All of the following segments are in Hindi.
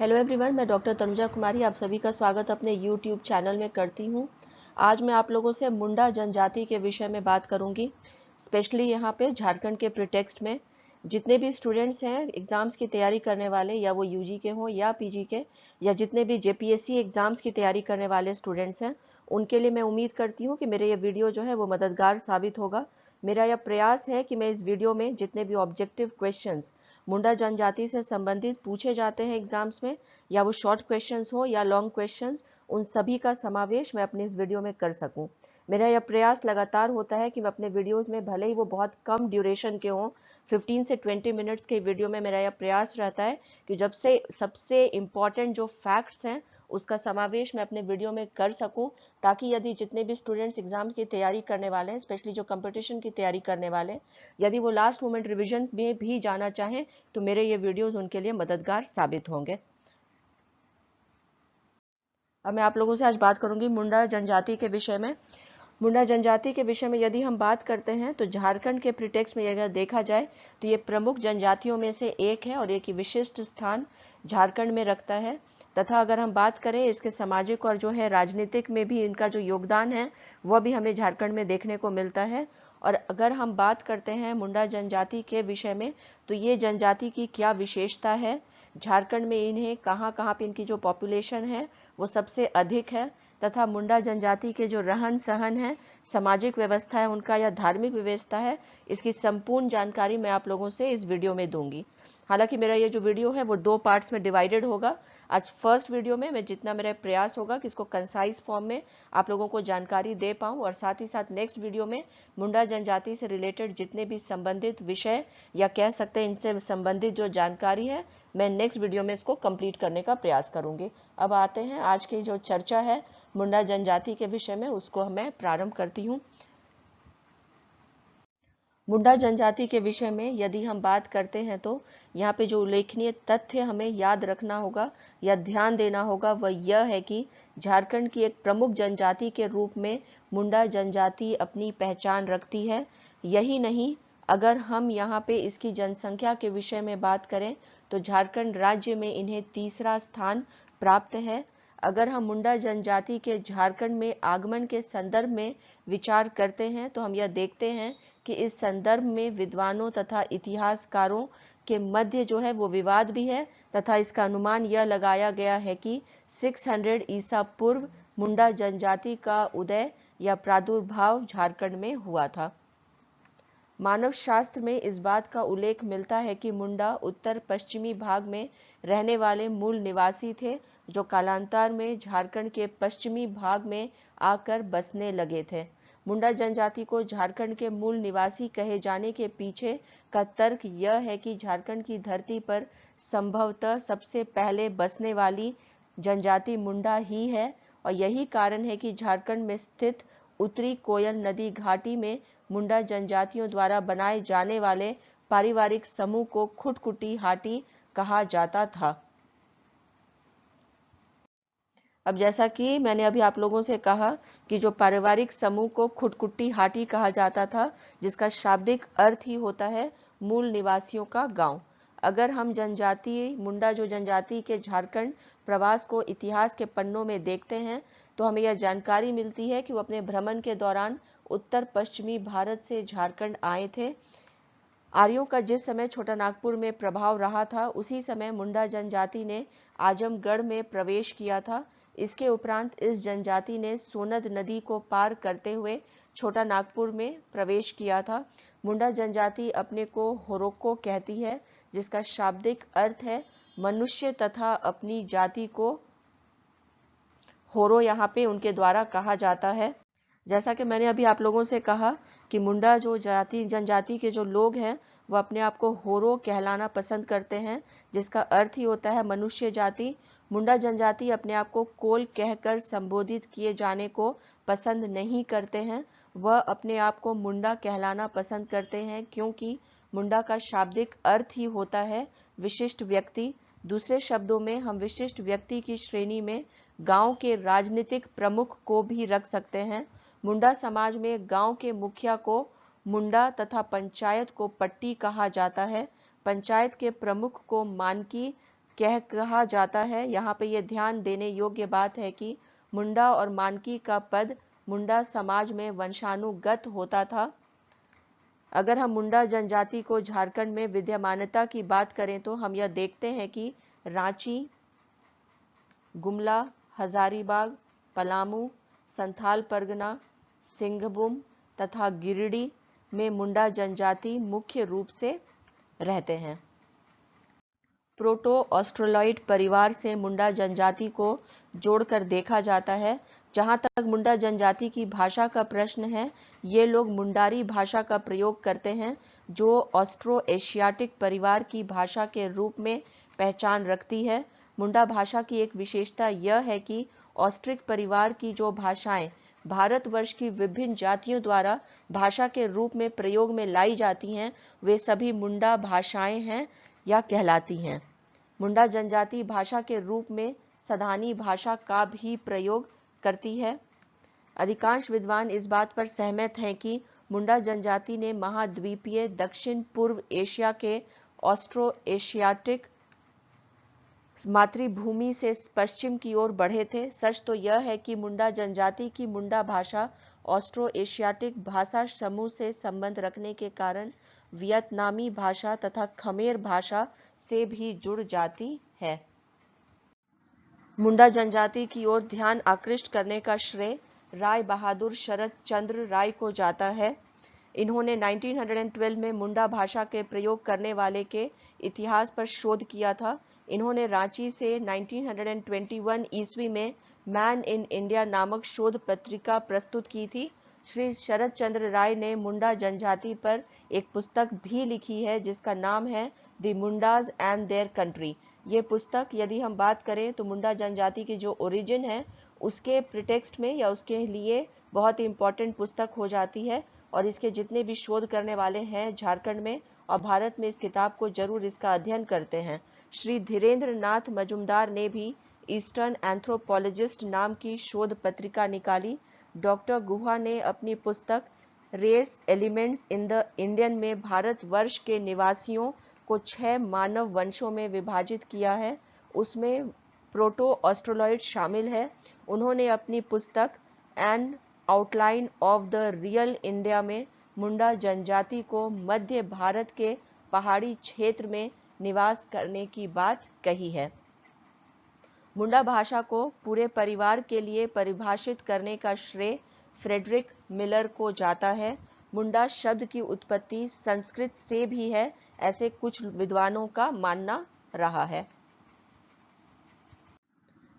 हेलो एवरीवन, मैं डॉक्टर तनुजा कुमारी आप सभी का स्वागत अपने यूट्यूब चैनल में करती हूँ। आज मैं आप लोगों से मुंडा जनजाति के विषय में बात करूंगी। स्पेशली यहाँ पे झारखंड के प्रीटेक्स्ट में जितने भी स्टूडेंट्स हैं एग्जाम्स की तैयारी करने वाले, या वो यूजी के हों या पीजी के, या जितने भी जेपीएससी एग्जाम्स की तैयारी करने वाले स्टूडेंट्स हैं, उनके लिए मैं उम्मीद करती हूँ कि मेरे ये वीडियो जो है वो मददगार साबित होगा। मेरा यह प्रयास है कि मैं इस वीडियो में जितने भी ऑब्जेक्टिव क्वेश्चंस मुंडा जनजाति से संबंधित पूछे जाते हैं एग्जाम्स में, या वो शॉर्ट क्वेश्चंस हो या लॉन्ग क्वेश्चंस, उन सभी का समावेश मैं अपने इस वीडियो में कर सकूं। मेरा यह प्रयास लगातार होता है कि मैं अपने वीडियोस में, भले ही वो बहुत कम ड्यूरेशन के हों, 15 से 20 मिनट्स के वीडियो में, मेरा यह प्रयास रहता है कि जब से सबसे इम्पॉर्टेंट जो फैक्ट्स हैं उसका समावेश मैं अपने वीडियो में कर सकूं, ताकि यदि जितने भी स्टूडेंट्स एग्जाम की तैयारी करने वाले हैं, स्पेशली जो कंपटीशन की तैयारी करने वाले हैं, यदि वो लास्ट मोमेंट रिवीजन में भी जाना चाहें तो मेरे ये वीडियोस उनके लिए मददगार साबित होंगे। अब मैं आप लोगों से आज बात करूंगी मुंडा जनजाति के विषय में। मुंडा जनजाति के विषय में यदि हम बात करते हैं तो झारखंड के प्रीटेक्स्ट में अगर देखा जाए तो ये प्रमुख जनजातियों में से एक है और एक विशिष्ट स्थान झारखंड में रखता है। तथा अगर हम बात करें इसके सामाजिक और जो है राजनीतिक में भी इनका जो योगदान है वह भी हमें झारखंड में देखने को मिलता है। और अगर हम बात करते हैं मुंडा जनजाति के विषय में तो ये जनजाति की क्या विशेषता है, झारखंड में इन्हें कहाँ कहाँ पे इनकी जो पॉपुलेशन है वो सबसे अधिक है, तथा मुंडा जनजाति के जो रहन सहन है, सामाजिक व्यवस्था है उनका, या धार्मिक व्यवस्था है, इसकी संपूर्ण जानकारी मैं आप लोगों से इस वीडियो में दूंगी। हालांकि मेरा ये जो वीडियो है वो 2 पार्ट्स में डिवाइडेड होगा। आज फर्स्ट वीडियो में मैं जितना मेरा प्रयास होगा कि इसको कंसाइज फॉर्म में आप लोगों को जानकारी दे पाऊं, और साथ ही साथ नेक्स्ट वीडियो में मुंडा जनजाति से रिलेटेड जितने भी संबंधित विषय, या कह सकते हैं इनसे संबंधित जो जानकारी है, मैं नेक्स्ट वीडियो में इसको कंप्लीट करने का प्रयास करूंगी। अब आते हैं आज की जो चर्चा है मुंडा जनजाति के विषय में, उसको मैं प्रारंभ करती हूँ। मुंडा जनजाति के विषय में यदि हम बात करते हैं तो यहाँ पे जो उल्लेखनीय तथ्य हमें याद रखना होगा या ध्यान देना होगा वह यह है कि झारखंड की एक प्रमुख जनजाति के रूप में मुंडा जनजाति अपनी पहचान रखती है। यही नहीं, अगर हम यहाँ पे इसकी जनसंख्या के विषय में बात करें तो झारखंड राज्य में इन्हें तीसरा स्थान प्राप्त है। अगर हम मुंडा जनजाति के झारखंड में आगमन के संदर्भ में विचार करते हैं तो हम यह देखते हैं कि इस संदर्भ में विद्वानों तथा इतिहासकारों के मध्य जो है वो विवाद भी है, तथा इसका अनुमान यह लगाया गया है कि 600 ईसा पूर्व मुंडा जनजाति का उदय या प्रादुर्भाव झारखंड में हुआ था। मानव शास्त्र में इस बात का उल्लेख मिलता है कि मुंडा उत्तर पश्चिमी भाग में रहने वाले मूल निवासी थे, जो कालांतर में झारखंड के पश्चिमी भाग में आकर बसने लगे थे। मुंडा जनजाति को झारखंड के मूल निवासी कहे जाने के पीछे का तर्क यह है कि झारखंड की धरती पर संभवतः सबसे पहले बसने वाली जनजाति मुंडा ही है, और यही कारण है कि झारखंड में स्थित उत्तरी कोयल नदी घाटी में मुंडा जनजातियों द्वारा बनाए जाने वाले पारिवारिक समूह को खुटकुटी हाटी कहा जाता था। अब जैसा कि मैंने अभी आप लोगों से कहा कि जो पारिवारिक समूह को खुटकुटी हाटी कहा जाता था, जिसका शाब्दिक अर्थ ही होता है मूल निवासियों का गांव। अगर हम जनजाति मुंडा जो जनजाति के झारखंड प्रवास को इतिहास के पन्नों में देखते हैं तो हमें यह जानकारी मिलती है कि वो अपने भ्रमण के दौरान उत्तर पश्चिमी भारत से झारखंड आए थे। आर्यों का जिस समय छोटा नागपुर में प्रभाव रहा था उसी समय मुंडा जनजाति ने आजमगढ़ में प्रवेश किया था। इसके उपरांत इस जनजाति ने सोनद नदी को पार करते हुए छोटा नागपुर में प्रवेश किया था। मुंडा जनजाति अपने को होरोको कहती है, जिसका शाब्दिक अर्थ है मनुष्य, तथा अपनी जाति को होरो यहाँ पे उनके द्वारा कहा जाता है। जैसा कि मैंने अभी आप लोगों से कहा कि मुंडा जो जनजाति के जो लोग हैं वो अपने आप को होरो कहलाना पसंद करते हैं, जिसका अर्थ ही होता है मनुष्य जाति। मुंडा जनजाति अपने आप को कोल कहकर संबोधित किए जाने को पसंद नहीं करते हैं, वह अपने आप को मुंडा कहलाना पसंद करते हैं, क्योंकि मुंडा का शाब्दिक अर्थ ही होता है विशिष्ट व्यक्ति। दूसरे शब्दों में हम विशिष्ट व्यक्ति की श्रेणी में गांव के राजनीतिक प्रमुख को भी रख सकते हैं। मुंडा समाज में गांव के मुखिया को मुंडा तथा पंचायत को पट्टी कहा जाता है। पंचायत के प्रमुख को मानकी कहा जाता है। यहाँ पे ये ध्यान देने योग्य बात है कि मुंडा और मानकी का पद मुंडा समाज में वंशानुगत होता था। अगर हम मुंडा जनजाति को झारखंड में विद्यमानता की बात करें तो हम यह देखते हैं कि रांची, गुमला, हजारीबाग, पलामू, संथाल परगना, सिंहभूम तथा गिरिडीह में मुंडा जनजाति मुख्य रूप से रहते हैं। प्रोटो ऑस्ट्रोलॉइड परिवार से मुंडा जनजाति को जोड़कर देखा जाता है। जहां तक मुंडा जनजाति की भाषा का प्रश्न है, ये लोग मुंडारी भाषा का प्रयोग करते हैं, जो ऑस्ट्रो एशियाटिक परिवार की भाषा के रूप में पहचान रखती है। मुंडा भाषा की एक विशेषता यह है कि ऑस्ट्रिक परिवार की जो भाषाएं भारतवर्ष की विभिन्न जातियों द्वारा भाषा के रूप में प्रयोग में लाई जाती हैं, वे सभी मुंडा भाषाएं हैं या कहलाती हैं। मुंडा जनजाति भाषा के रूप में सधानी भाषा का भी प्रयोग करती है। अधिकांश विद्वान इस बात पर सहमत हैं कि मुंडा जनजाति ने महाद्वीपीय दक्षिण पूर्व एशिया के ऑस्ट्रो एशियाटिक मातृभूमि से पश्चिम की ओर बढ़े थे। सच तो यह है कि मुंडा जनजाति की मुंडा भाषा ऑस्ट्रो एशियाटिक भाषा समूह से संबंध रखने के कारण वियतनामी भाषा तथा खमेर भाषा से भी जुड़ जाती है। मुंडा जनजाति की ओर ध्यान आकृष्ट करने का श्रेय राय बहादुर शरद चंद्र राय को जाता है। इन्होंने 1912 में मुंडा भाषा के प्रयोग करने वाले के इतिहास पर शोध किया था। इन्होंने रांची से 1921 ईस्वी में मैन इन इंडिया नामक शोध पत्रिका प्रस्तुत की थी। श्री शरद चंद्र राय ने मुंडा जनजाति पर एक पुस्तक भी लिखी है जिसका नाम है the Mundas and their country. ये पुस्तक, यदि हम बात करें तो मुंडा जनजाति की जो ओरिजिन है उसके प्रिटेक्स्ट में या उसके लिए बहुत ही इंपॉर्टेंट पुस्तक हो जाती है, और इसके जितने भी शोध करने वाले हैं झारखंड में और भारत में इस किताब को जरूर इसका अध्ययन करते हैं। श्री धीरेन्द्र नाथ मजुमदार ने भी ईस्टर्न एंथ्रोपोलॉजिस्ट नाम की शोध पत्रिका निकाली। डॉक्टर गुहा ने अपनी पुस्तक race elements in the Indian में भारतवर्ष के निवासियों को 6 मानव वंशों में विभाजित किया है, उसमें प्रोटो ऑस्ट्रोलॉइड शामिल है। उन्होंने अपनी पुस्तक N outline of the real India में मुंडा जनजाति को मध्य भारत के पहाड़ी क्षेत्र में निवास करने की बात कही है। मुंडा भाषा को पूरे परिवार के लिए परिभाषित करने का श्रेय फ्रेडरिक मिलर को जाता है। मुंडा शब्द की उत्पत्ति संस्कृत से भी है, ऐसे कुछ विद्वानों का मानना रहा है।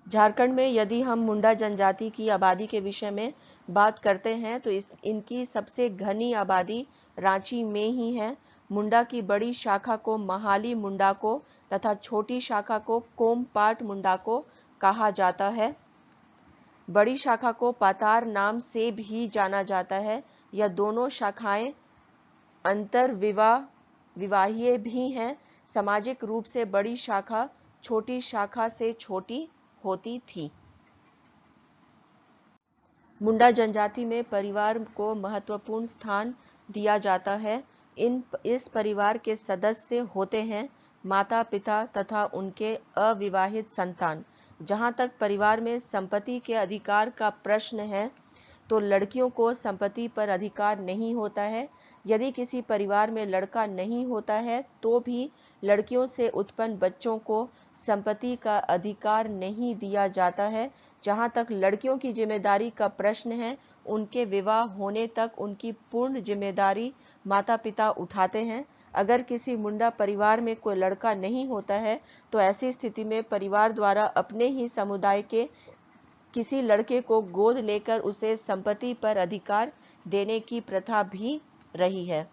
झारखंड में यदि हम मुंडा जनजाति की आबादी के विषय में बात करते हैं तो इनकी सबसे घनी आबादी रांची में ही है। मुंडा की बड़ी शाखा को महाली मुंडा को तथा छोटी शाखा को कोमपाट मुंडा को कहा जाता है। बड़ी शाखा को पातार नाम से भी जाना जाता है। यह दोनों शाखाएं अंतर्विवाहीय भी हैं। सामाजिक रूप से बड़ी शाखा छोटी शाखा से छोटी होती थी। मुंडा जनजाति में परिवार को महत्वपूर्ण स्थान दिया जाता है। इस परिवार के सदस्य होते हैं माता पिता तथा उनके अविवाहित संतान। जहां तक परिवार में संपत्ति के अधिकार का प्रश्न है तो लड़कियों को संपत्ति पर अधिकार नहीं होता है। यदि किसी परिवार में लड़का नहीं होता है तो भी लड़कियों से उत्पन्न बच्चों को संपत्ति का अधिकार नहीं दिया जाता है। जहां तक लड़कियों की जिम्मेदारी का प्रश्न है, उनके विवाह होने तक उनकी पूर्ण जिम्मेदारी माता पिता उठाते हैं। अगर किसी मुंडा परिवार में कोई लड़का नहीं होता है तो ऐसी स्थिति में परिवार द्वारा अपने ही समुदाय के किसी लड़के को गोद लेकर उसे संपत्ति पर अधिकार देने की प्रथा भी रही है।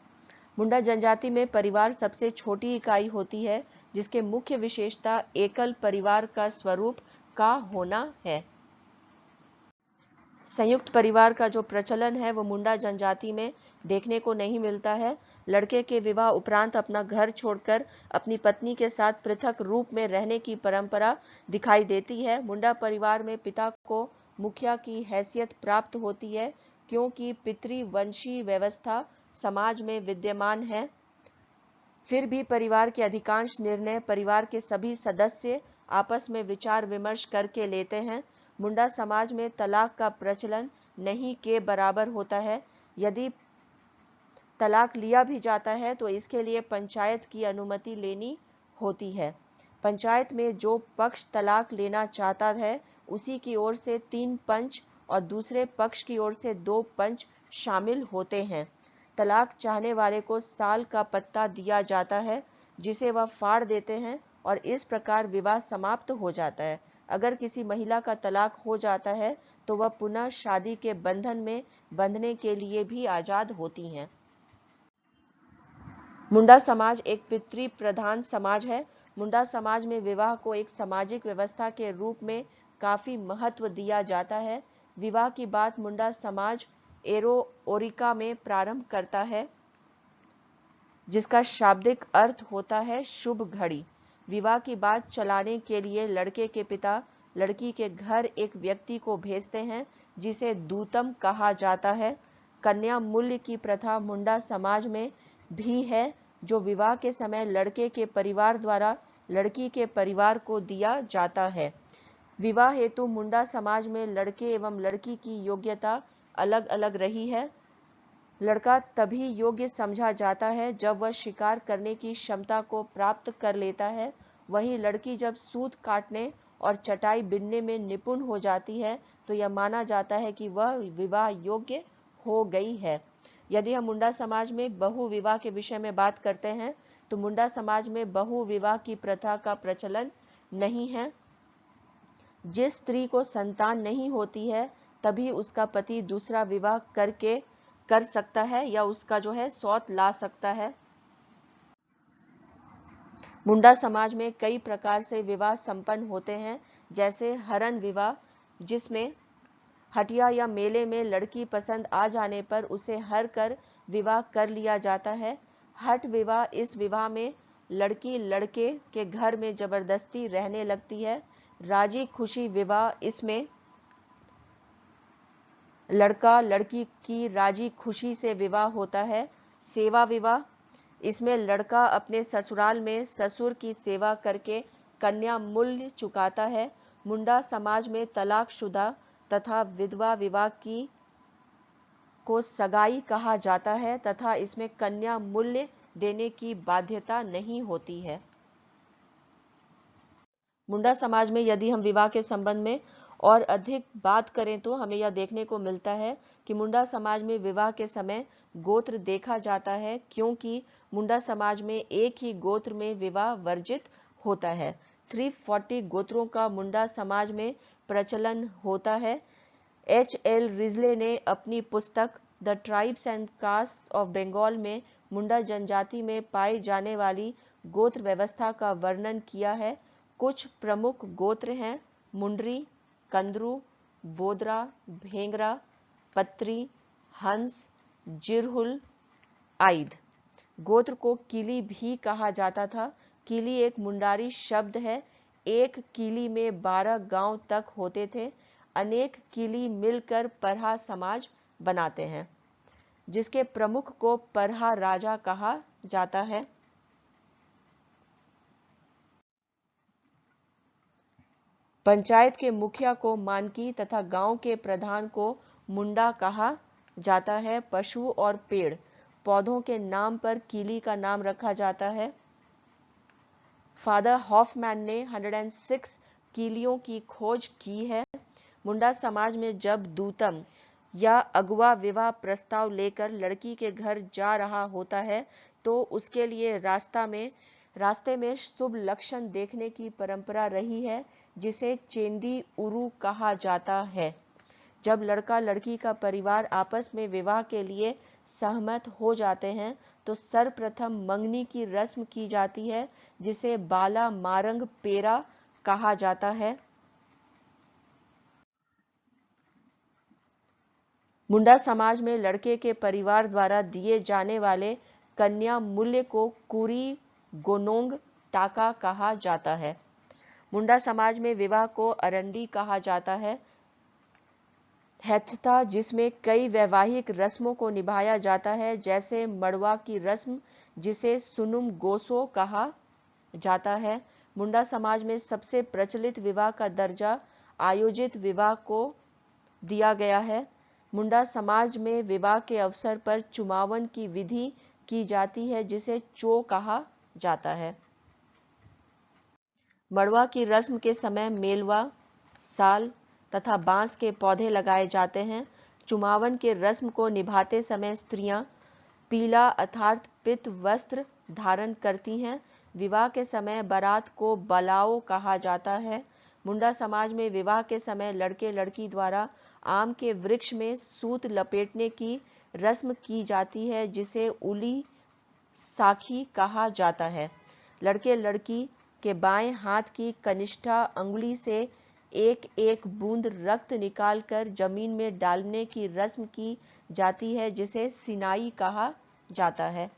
मुंडा जनजाति में परिवार सबसे छोटी इकाई होती है, जिसके मुख्य विशेषता एकल परिवार का स्वरूप का होना है। संयुक्त परिवार का जो प्रचलन है वो मुंडा जनजाति में देखने को नहीं मिलता है। लड़के के विवाह उपरांत अपना घर छोड़कर अपनी पत्नी के साथ पृथक रूप में रहने की परंपरा दिखाई देती है। मुंडा परिवार में पिता को मुखिया की हैसियत प्राप्त होती है, क्योंकि पितृवंशी व्यवस्था समाज में विद्यमान है। फिर भी परिवार के अधिकांश निर्णय परिवार के सभी सदस्य आपस में विचार विमर्श करके लेते हैं। मुंडा समाज में तलाक का प्रचलन नहीं के बराबर होता है। यदि तलाक लिया भी जाता है तो इसके लिए पंचायत की अनुमति लेनी होती है। पंचायत में जो पक्ष तलाक लेना चाहता है उसी की ओर से 3 पंच और दूसरे पक्ष की ओर से 2 पंच शामिल होते हैं। तलाक चाहने वाले को साल का पत्ता दिया जाता है जिसे वह फाड़ देते हैं और इस प्रकार विवाह समाप्त हो जाता है। अगर किसी महिला का तलाक हो जाता है तो वह पुनः शादी के बंधन में बंधने के लिए भी आजाद होती हैं। मुंडा समाज एक पितृ प्रधान समाज है। मुंडा समाज में विवाह को एक सामाजिक व्यवस्था के रूप में काफी महत्व दिया जाता है। विवाह की बात मुंडा समाज एरो ओरिका में प्रारंभ करता है जिसका शाब्दिक अर्थ होता है शुभ घड़ी। विवाह की बात चलाने के लिए लड़के के पिता लड़की के घर एक व्यक्ति को भेजते हैं जिसे दूतम कहा जाता है। कन्या मूल्य की प्रथा मुंडा समाज में भी है जो विवाह के समय लड़के के परिवार द्वारा लड़की के परिवार को दिया जाता है। विवाह हेतु मुंडा समाज में लड़के एवं लड़की की योग्यता अलग अलग रही है। लड़का तभी योग्य समझा जाता है जब वह शिकार करने की क्षमता को प्राप्त कर लेता है। वहीं लड़की जब सूत काटने और चटाई बिनने में निपुण हो जाती है तो यह माना जाता है कि वह विवाह योग्य हो गई है। यदि हम मुंडा समाज में बहु विवाह के विषय में बात करते हैं तो मुंडा समाज में बहु विवाह की प्रथा का प्रचलन नहीं है। जिस स्त्री को संतान नहीं होती है तभी उसका पति दूसरा विवाह कर सकता है या उसका सौत ला सकता है। मुंडा समाज में कई प्रकार से विवाह संपन्न होते हैं, जैसे हरण विवाह जिसमें हटिया या मेले में लड़की पसंद आ जाने पर उसे हर कर विवाह कर लिया जाता है। हट विवाह, इस विवाह में लड़की लड़के के घर में जबरदस्ती रहने लगती है। राजी खुशी विवाह, इसमें लड़का लड़की की राजी खुशी से विवाह होता है। सेवा विवाह, इसमें लड़का अपने ससुराल में ससुर की सेवा करके कन्या मूल्य चुकाता है। मुंडा समाज में तलाकशुदा तथा विधवा विवाह को सगाई कहा जाता है तथा इसमें कन्या मूल्य देने की बाध्यता नहीं होती है। मुंडा समाज में यदि हम विवाह के संबंध में और अधिक बात करें तो हमें यह देखने को मिलता है कि मुंडा समाज में विवाह के समय गोत्र देखा जाता है, क्योंकि मुंडा समाज में एक ही गोत्र में विवाह वर्जित होता है। 340 गोत्रों का मुंडा समाज में प्रचलन होता है। H.L. रिजले ने अपनी पुस्तक the tribes and castes of Bengal में मुंडा जनजाति में पाई जाने वाली गोत्र व्यवस्था का वर्णन किया है। कुछ प्रमुख गोत्र हैं मुंडरी, कंदरू, बोदरा, भेंगरा, पत्री, हंस, जिरहुल, आइद। गोत्र को किली भी कहा जाता था। किली एक मुंडारी शब्द है। एक किली में 12 गांव तक होते थे। अनेक किली मिलकर परहा समाज बनाते हैं, जिसके प्रमुख को परहा राजा कहा जाता है। पंचायत के मुखिया को मानकी तथा गांव के प्रधान को मुंडा कहा जाता है। पशु और पेड़ पौधों के नाम पर किली का नाम रखा जाता है। फादर हॉफमैन ने 106 किलियों की खोज की है। मुंडा समाज में जब दूतम या अगुआ विवाह प्रस्ताव लेकर लड़की के घर जा रहा होता है तो उसके लिए रास्ते में शुभ लक्षण देखने की परंपरा रही है, जिसे चेंदी उरू कहा जाता है। जब लड़का लड़की का परिवार आपस में विवाह के लिए सहमत हो जाते हैं तो सर्वप्रथम मंगनी की रस्म की जाती है, जिसे बाला मारंग पेरा कहा जाता है। मुंडा समाज में लड़के के परिवार द्वारा दिए जाने वाले कन्या मूल्य को कुरी गोनोंग टाका कहा जाता है। मुंडा समाज में विवाह को अरंडी कहा जाता है। हैथता जिसमें कई वैवाहिक रस्मों को निभाया जाता है, जैसे मड़वा की रस्म जिसे सुनुम गोसो कहा जाता है। मुंडा समाज में सबसे प्रचलित विवाह का दर्जा आयोजित विवाह को दिया गया है। मुंडा समाज में विवाह के अवसर पर चुमावन की विधि की जाती है, जिसे चो कहा जाता है। मड़वा की रस्म के समय मेलवा, साल तथा बांस के पौधे लगाए जाते हैं। चुमावन के रस्म को निभाते समय स्त्रियां पीला अर्थात पित वस्त्र धारण करती हैं। विवाह के समय बारात को बलाओ कहा जाता है। मुंडा समाज में विवाह के समय लड़के लड़की द्वारा आम के वृक्ष में सूत लपेटने की रस्म की जाती है, जिसे उली साखी कहा जाता है। लड़के लड़की के बाएं हाथ की कनिष्ठा अंगुली से एक एक बूंद रक्त निकालकर जमीन में डालने की रस्म की जाती है, जिसे सिनाई कहा जाता है।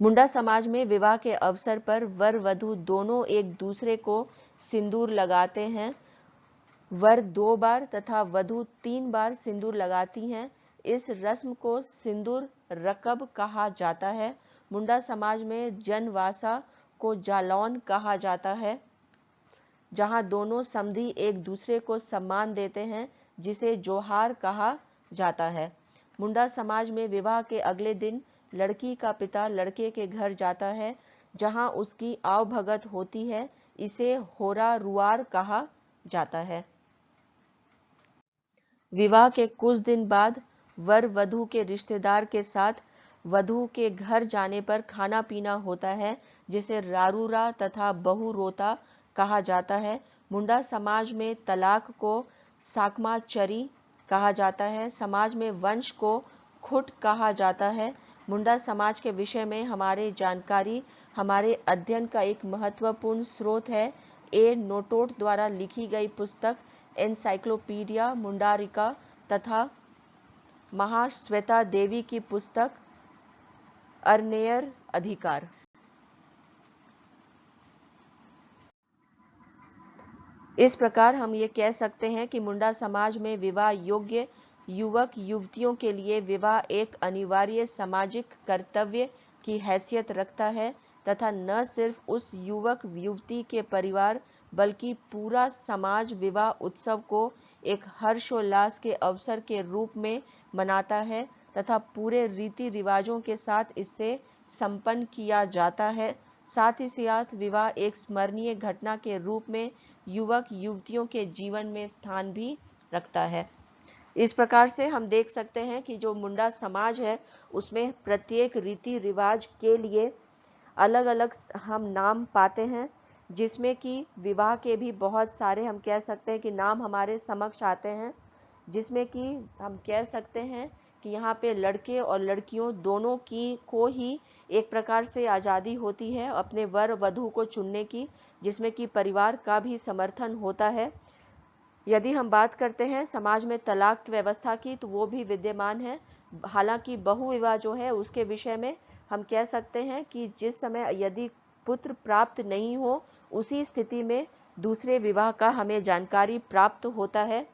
मुंडा समाज में विवाह के अवसर पर वर वधू दोनों एक दूसरे को सिंदूर लगाते हैं। वर 2 बार तथा वधू 3 बार सिंदूर लगाती हैं। इस रस्म को सिंदूर रकब कहा जाता है। मुंडा समाज में जनवासा को जालौन कहा जाता है, जहां दोनों समधी एक दूसरे को सम्मान देते हैं, जिसे जोहार कहा जाता है। मुंडा समाज में विवाह के अगले दिन लड़की का पिता लड़के के घर जाता है, जहां उसकी आवभगत होती है। इसे होरा रुआर कहा जाता है। विवाह के कुछ दिन बाद वर वधू के रिश्तेदार के साथ वधू के घर जाने पर खाना पीना होता है, जिसे रारूरा तथा बहु रोता कहा जाता है। मुंडा समाज में तलाक को साकमा चरी कहा जाता है। समाज में वंश को खुट कहा जाता है। मुंडा समाज के विषय में हमारे जानकारी हमारे अध्ययन का एक महत्वपूर्ण स्रोत है। ए नोटोट द्वारा लिखी गई पुस्तक एनसाइक्लोपीडिया मुंडारिका तथा महाश्वेता देवी की पुस्तक अर्नेयर अधिकार। इस प्रकार हम ये कह सकते हैं कि मुंडा समाज में विवाह योग्य युवक युवतियों के लिए विवाह एक अनिवार्य सामाजिक कर्तव्य की हैसियत रखता है तथा न सिर्फ उस युवक युवती के परिवार बल्कि पूरा समाज विवाह उत्सव को एक हर्षोल्लास के अवसर के रूप में मनाता है तथा पूरे रीति रिवाजों के साथ इससे संपन्न किया जाता है। साथ ही साथ विवाह एक स्मरणीय घटना के रूप में युवक युवतियों के जीवन में स्थान भी रखता है। इस प्रकार से हम देख सकते हैं कि जो मुंडा समाज है उसमें प्रत्येक रीति रिवाज के लिए अलग अलग हम नाम पाते हैं, जिसमें कि विवाह के भी बहुत सारे हम कह सकते हैं कि नाम हमारे समक्ष आते हैं, जिसमें कि हम कह सकते हैं कि यहाँ पे लड़के और लड़कियों दोनों की को ही एक प्रकार से आज़ादी होती है अपने वर वधू को चुनने की, जिसमें कि परिवार का भी समर्थन होता है। यदि हम बात करते हैं समाज में तलाक की व्यवस्था की तो वो भी विद्यमान है। हालांकि बहुविवाह जो है उसके विषय में हम कह सकते हैं कि जिस समय यदि पुत्र प्राप्त नहीं हो उसी स्थिति में दूसरे विवाह का हमें जानकारी प्राप्त होता है।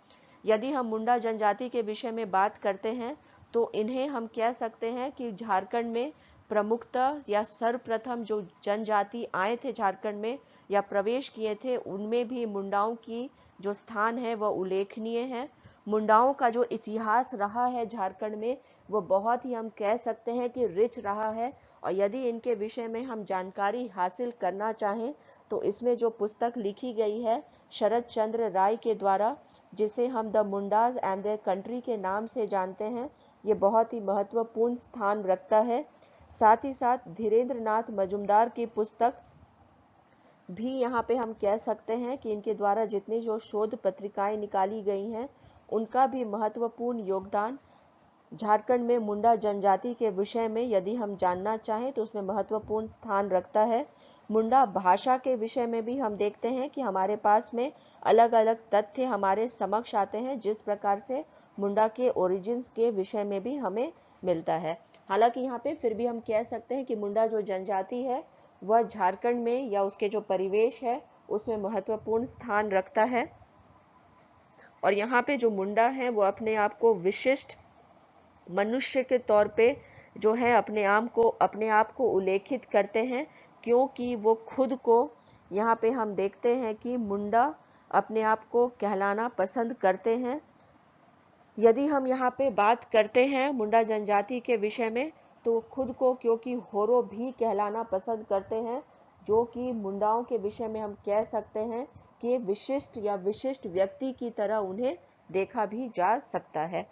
यदि हम मुंडा जनजाति के विषय में बात करते हैं तो इन्हें हम कह सकते हैं कि झारखंड में प्रमुखतः या सर्वप्रथम जो जनजाति आए थे झारखंड में या प्रवेश किए थे उनमें भी मुंडाओं की जो स्थान है वह उल्लेखनीय है। मुंडाओं का जो इतिहास रहा है झारखंड में वो बहुत ही हम कह सकते हैं कि रिच रहा है, और यदि इनके विषय में हम जानकारी हासिल करना चाहें तो इसमें जो पुस्तक लिखी गई है शरद चंद्र राय के द्वारा, जिसे हम the Mundas and their country के नाम से जानते हैं, ये बहुत ही महत्वपूर्ण स्थान रखता है। साथ ही साथ धीरेन्द्र नाथ मजुमदार की पुस्तक भी यहाँ पे हम कह सकते हैं कि इनके द्वारा जितनी जो शोध पत्रिकाएं निकाली गई हैं उनका भी महत्वपूर्ण योगदान झारखंड में मुंडा जनजाति के विषय में यदि हम जानना चाहें तो उसमें महत्वपूर्ण स्थान रखता है। मुंडा भाषा के विषय में भी हम देखते हैं कि हमारे पास में अलग अलग तथ्य हमारे समक्ष आते हैं, जिस प्रकार से मुंडा के ओरिजिन्स के विषय में भी हमें मिलता है। हालांकि यहाँ पे फिर भी हम कह सकते हैं कि मुंडा जो जनजाति है वह झारखंड में या उसके जो परिवेश है उसमें महत्वपूर्ण स्थान रखता है। और यहाँ पे जो मुंडा है वो अपने आप को विशिष्ट मनुष्य के तौर पे जो है अपने आप को उल्लेखित करते हैं, क्योंकि वो खुद को, यहाँ पे हम देखते हैं कि मुंडा अपने आप को कहलाना पसंद करते हैं। यदि हम यहाँ पे बात करते हैं मुंडा जनजाति के विषय में, तो खुद को क्योंकि होरो भी कहलाना पसंद करते हैं, जो कि मुंडाओं के विषय में हम कह सकते हैं कि विशिष्ट या विशिष्ट व्यक्ति की तरह उन्हें देखा भी जा सकता है।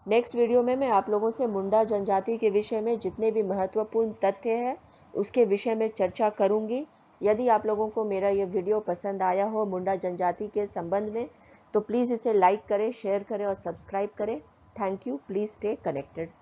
नेक्स्ट वीडियो में मैं आप लोगों से मुंडा जनजाति के विषय में जितने भी महत्वपूर्ण तथ्य हैं उसके विषय में चर्चा करूंगी। यदि आप लोगों को मेरा ये वीडियो पसंद आया हो मुंडा जनजाति के संबंध में, तो प्लीज़ इसे लाइक करें, शेयर करें और सब्सक्राइब करें। Thank you. Please stay connected.